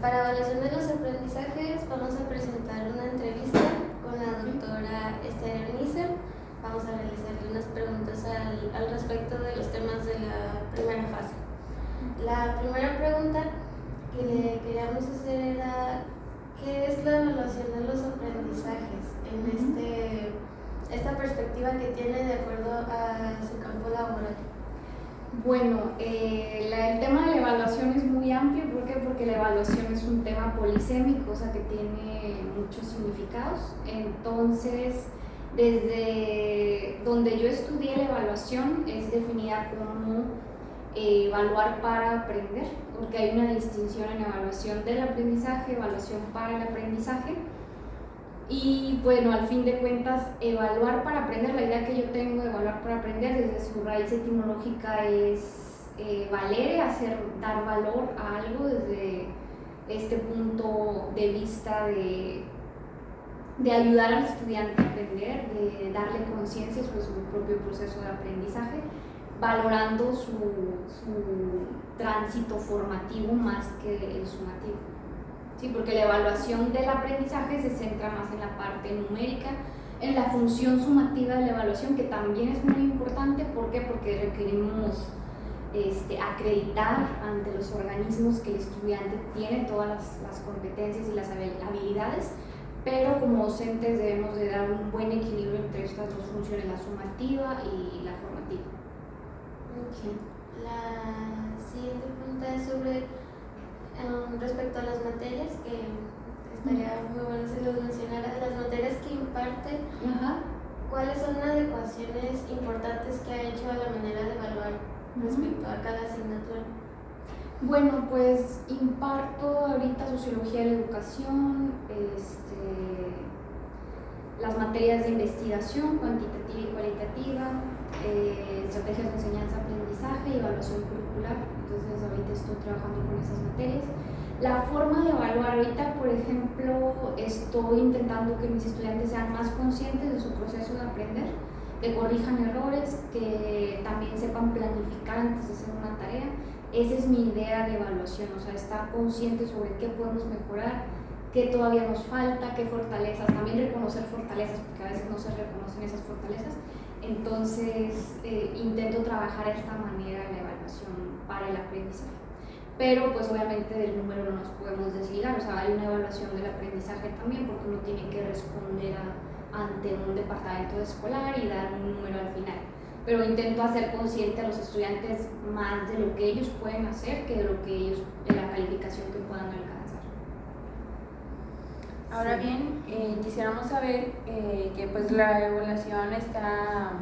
Para evaluación de los aprendizajes vamos a presentar una entrevista con la doctora Esther Nícer. Vamos a realizarle unas preguntas al respecto de los temas de la primera fase. La primera pregunta que le queríamos hacer era: ¿qué es la evaluación de los aprendizajes en esta perspectiva que tiene de acuerdo a su campo laboral? Bueno, el tema de la evaluación es muy amplio. ¿Por qué? Porque la evaluación es un tema polisémico, o sea que tiene muchos significados. Entonces, desde donde yo estudié la evaluación es definida como evaluar para aprender, porque hay una distinción en evaluación del aprendizaje, evaluación para el aprendizaje. Y bueno, al fin de cuentas, evaluar para aprender, la idea que yo tengo de evaluar para aprender desde su raíz etimológica es valer, dar valor a algo desde este punto de vista de ayudar al estudiante a aprender, de darle conciencia sobre su propio proceso de aprendizaje, valorando su tránsito formativo más que el sumativo. Sí, porque la evaluación del aprendizaje se centra más en la parte numérica, en la función sumativa de la evaluación, que también es muy importante. ¿Por qué? Porque requerimos acreditar ante los organismos que el estudiante tiene todas las competencias y las habilidades, pero como docentes debemos de dar un buen equilibrio entre estas dos funciones, la sumativa y la formativa. Okay. La siguiente pregunta es sobre respecto a las materias, que estaría muy bueno si los mencionara, las materias que imparte. ¿Cuáles son las adecuaciones importantes que ha hecho a la manera de evaluar respecto a cada asignatura? Bueno, pues imparto ahorita sociología de la educación, las materias de investigación cuantitativa y cualitativa, estrategias de enseñanza-aprendizaje y evaluación curricular. Entonces ahorita estoy trabajando con esas materias. La forma de evaluar ahorita, por ejemplo, estoy intentando que mis estudiantes sean más conscientes de su proceso de aprender, que corrijan errores, que también sepan planificar antes de hacer una tarea. Esa es mi idea de evaluación, o sea, estar conscientes sobre qué podemos mejorar, qué todavía nos falta, qué fortalezas, también reconocer fortalezas, porque a veces no se reconocen esas fortalezas. Entonces, intento trabajar de esta manera la evaluación para el aprendizaje. Pero pues obviamente del número no nos podemos desligar, o sea, hay una evaluación del aprendizaje también, porque uno tiene que responder ante un departamento escolar y dar un número al final. Pero intento hacer consciente a los estudiantes más de lo que ellos pueden hacer que de la calificación que puedan alcanzar. Ahora bien, quisiéramos saber que pues la evaluación está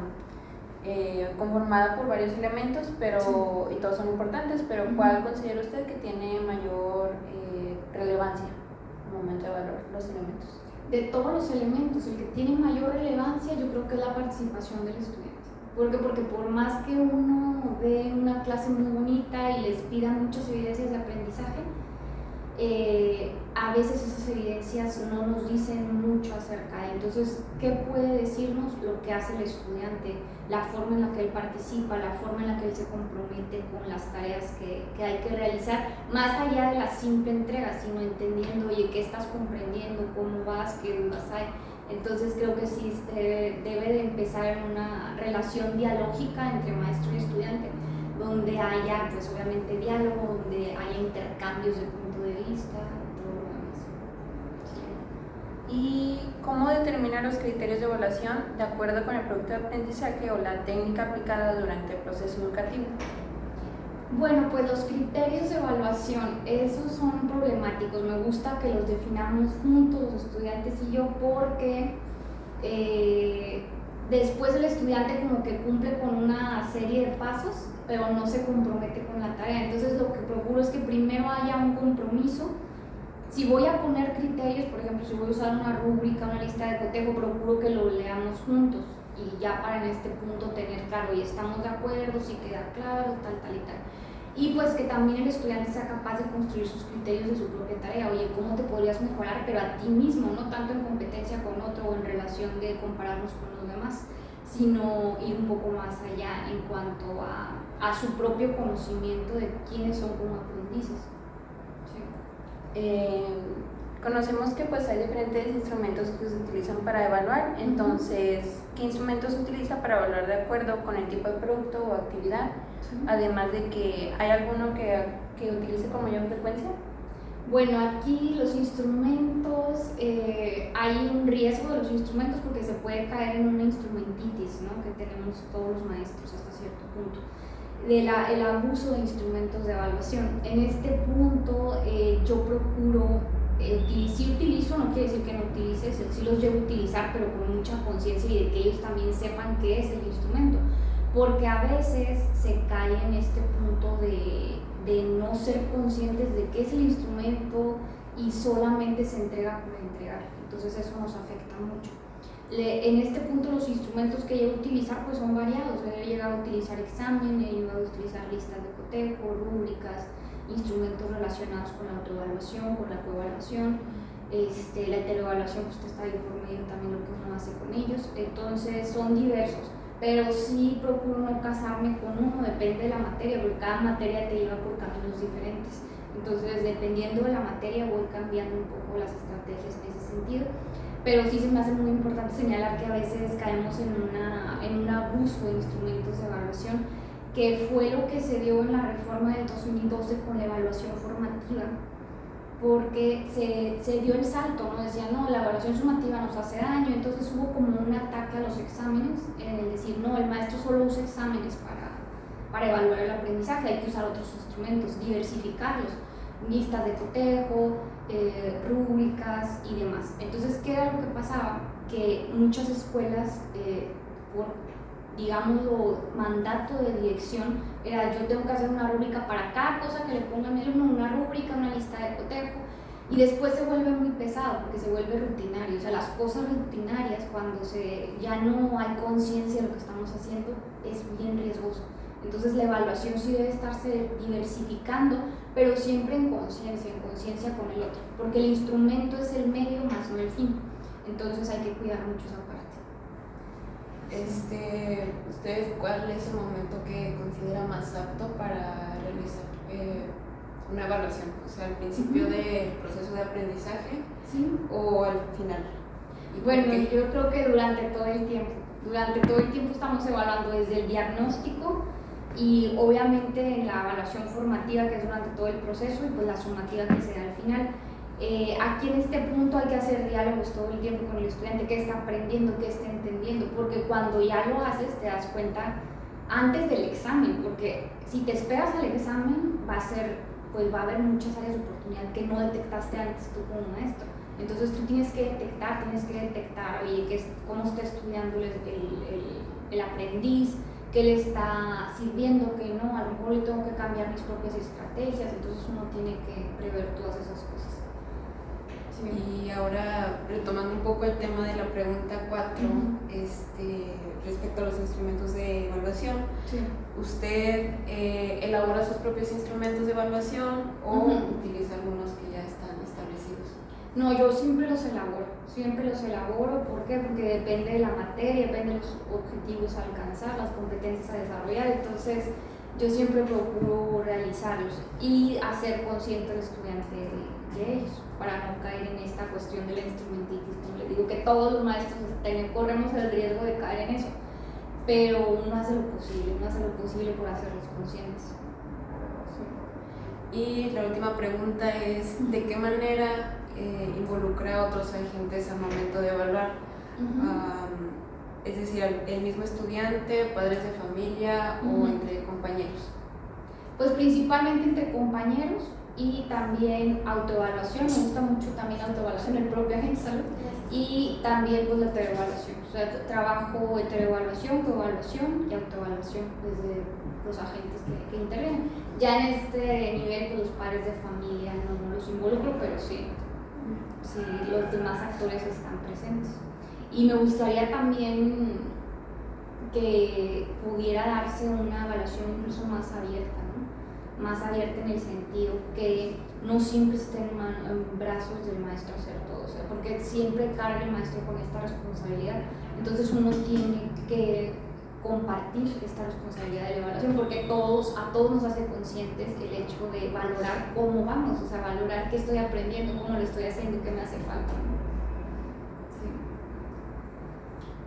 conformada por varios elementos, y todos son importantes, pero ¿cuál considera usted que tiene mayor relevancia al momento de evaluar los elementos? De todos los elementos, el que tiene mayor relevancia yo creo que es la participación del estudiante. ¿Por qué? Porque por más que uno dé una clase muy bonita y les pida muchas evidencias de aprendizaje, a veces esas evidencias no nos dicen mucho acerca de. Entonces, ¿qué puede decirnos lo que hace el estudiante? La forma en la que él participa, la forma en la que él se compromete con las tareas que hay que realizar, más allá de la simple entrega, sino entendiendo, oye, ¿qué estás comprendiendo? ¿Cómo vas? ¿Qué dudas hay? Entonces creo que sí debe de empezar en una relación dialógica entre maestro y estudiante, donde haya pues obviamente diálogo, donde haya intercambios de punto de vista, todo lo demás. Sí. ¿Y cómo determinar los criterios de evaluación de acuerdo con el producto de aprendizaje o la técnica aplicada durante el proceso educativo? Bueno, pues los criterios de evaluación, esos son problemáticos. Me gusta que los definamos juntos, los estudiantes y yo, porque después el estudiante como que cumple con una serie de pasos, pero no se compromete con la tarea. Entonces lo que procuro es que primero haya un compromiso. Si voy a poner criterios, por ejemplo, si voy a usar una rúbrica, una lista de cotejo, procuro que lo leamos juntos y ya para en este punto tener claro, y estamos de acuerdo, si queda claro, tal y tal. Y pues que también el estudiante sea capaz de construir sus criterios de su propia tarea. Oye, ¿cómo te podrías mejorar? Pero a ti mismo, no tanto en competencia con otro o en relación de compararnos con los demás, sino ir un poco más allá en cuanto a su propio conocimiento de quiénes son como aprendices. conocemos que pues hay diferentes instrumentos que se utilizan para evaluar, entonces, ¿qué instrumentos se utiliza para evaluar de acuerdo con el tipo de producto o actividad? Además de que hay alguno que utilice con mayor frecuencia. Bueno, aquí los instrumentos, hay un riesgo de los instrumentos porque se puede caer en una instrumentitis, ¿no? Que tenemos todos los maestros hasta cierto punto, el abuso de instrumentos de evaluación. En este punto yo procuro, si utilizo, no quiere decir que no utilices, sí los llevo a utilizar, pero con mucha conciencia y de que ellos también sepan qué es el instrumento, porque a veces se cae en este punto de no ser conscientes de qué es el instrumento y solamente se entrega por entregar, entonces eso nos afecta mucho. En este punto los instrumentos que llevo a utilizar pues son variados, he llegado a utilizar examen, he llegado a utilizar listas de cotejo, rúbricas, instrumentos relacionados con la autoevaluación, con la coevaluación, la heteroevaluación, pues está ahí por medio también lo que uno hace con ellos, entonces son diversos. Pero sí procuro no casarme con uno, depende de la materia, porque cada materia te lleva por caminos diferentes. Entonces, dependiendo de la materia, voy cambiando un poco las estrategias en ese sentido. Pero sí se me hace muy importante señalar que a veces caemos en un abuso de instrumentos de evaluación, que fue lo que se dio en la reforma del 2012 con la evaluación formativa, porque se dio el salto, ¿no? Decían, no, la evaluación sumativa nos hace daño, entonces hubo como un ataque a los exámenes, en el decir, no, el maestro solo usa exámenes para evaluar el aprendizaje, hay que usar otros instrumentos, diversificarlos, listas de cotejo, rúbricas y demás. Entonces, ¿qué era lo que pasaba? Que muchas escuelas, por digámoslo, mandato de dirección, era yo tengo que hacer una rúbrica para cada cosa que le ponga a mi alumno, una rúbrica, una lista de cotejo, y después se vuelve muy pesado porque se vuelve rutinario. O sea, las cosas rutinarias, cuando ya no hay conciencia de lo que estamos haciendo, es bien riesgoso. Entonces la evaluación sí debe estarse diversificando, pero siempre en conciencia con el otro, porque el instrumento es el medio más no el fin. Entonces hay que cuidar mucho esa parte. ¿Usted cuál es el momento que considera más apto para realizar una evaluación? O sea, al principio del proceso de aprendizaje, ¿sí? O al final. Bueno, yo creo que durante todo el tiempo estamos evaluando desde el diagnóstico y obviamente en la evaluación formativa, que es durante todo el proceso, y pues la sumativa que se da al final. Aquí en este punto hay que hacer diálogos todo el tiempo con el estudiante, qué está aprendiendo, qué está entendiendo, porque cuando ya lo haces te das cuenta antes del examen, porque si te esperas al examen va a haber muchas áreas de oportunidad que no detectaste antes tú como maestro. Entonces tú tienes que detectar, oye, cómo está estudiando el aprendiz, qué le está sirviendo, qué no, a lo mejor yo tengo que cambiar mis propias estrategias, entonces uno tiene que prever todas esas cosas. Y ahora, retomando un poco el tema de la pregunta 4, respecto a los instrumentos de evaluación, ¿usted elabora sus propios instrumentos de evaluación o utiliza algunos que ya están establecidos? No, yo siempre los elaboro, ¿por qué? Porque depende de la materia, depende de los objetivos a alcanzar, las competencias a desarrollar, entonces yo siempre procuro realizarlos y hacer consciente al estudiante de ellos, para no caer en esta cuestión de la instrumentitis. Como les digo, que todos los maestros corremos el riesgo de caer en eso, pero uno hace lo posible por hacerlos conscientes. Y la última pregunta es, ¿de qué manera involucra a otros agentes al momento de evaluar? Es decir, el mismo estudiante, padres de familia o entre compañeros. Pues principalmente entre compañeros y también autoevaluación, me gusta mucho también la autoevaluación, el propio agente de salud, y también pues la heteroevaluación, o sea, trabajo heteroevaluación, coevaluación y autoevaluación desde los agentes que intervienen. Ya en este nivel pues los padres de familia no los involucro, pero sí, los demás actores están presentes. Y me gustaría también que pudiera darse una evaluación incluso más abierta, ¿no? Más abierta en el sentido que no siempre esté en brazos del maestro hacer todo, o sea, porque siempre carga el maestro con esta responsabilidad, entonces uno tiene que compartir esta responsabilidad de la evaluación, porque a todos nos hace conscientes el hecho de valorar cómo vamos, o sea, valorar qué estoy aprendiendo, cómo lo estoy haciendo, qué me hace falta, ¿no? Sí.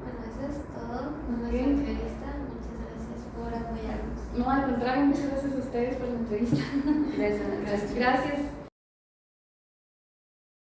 Bueno, eso es todo con nuestra entrevista. Muchas gracias por apoyarnos. No, al contrario, muchas gracias a ustedes por la entrevista. Gracias. Gracias.